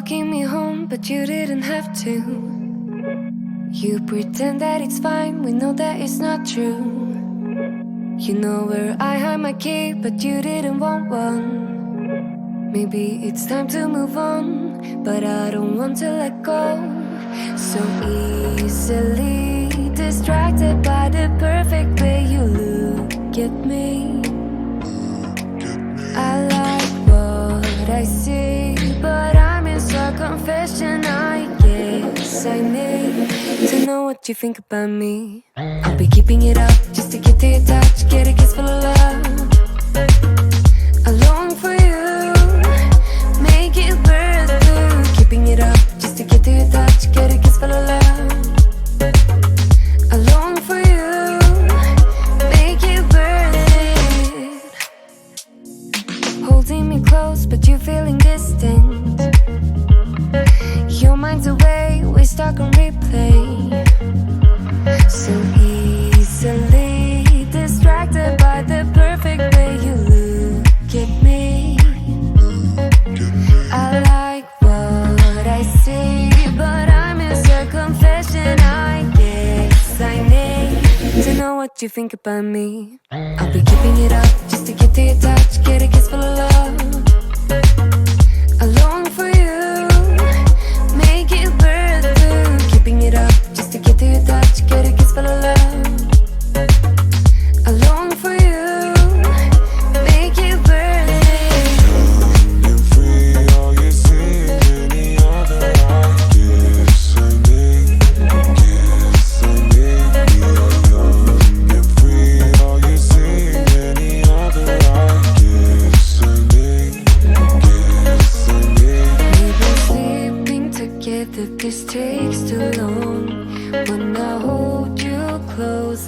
walking me home, but you didn't have to. You pretend that it's fine, we know that it's not true. You know where I hide my key, but you didn't want one. Maybe it's time to move on, but I don't want to let go. So easily distracted by the perfect way you look at me. I like what I see, but I'm in a confession. I guess I need to know what you think about me. I'll be keeping it up just to get to your touch, get a kiss full of love. I long for you, make it worth it. Keeping it up just to get to your touch, get a kiss full of love. I long for you, make it worth it. Holding me close, but you feeling distant. Your mind's away, we're stuck on replay. So easily distracted by the perfect way you look at me. I like what I see, but I'm in a confession. I guess I need to know what you think about me. I'll be keeping it up just to get to your touch, get a kiss full of love.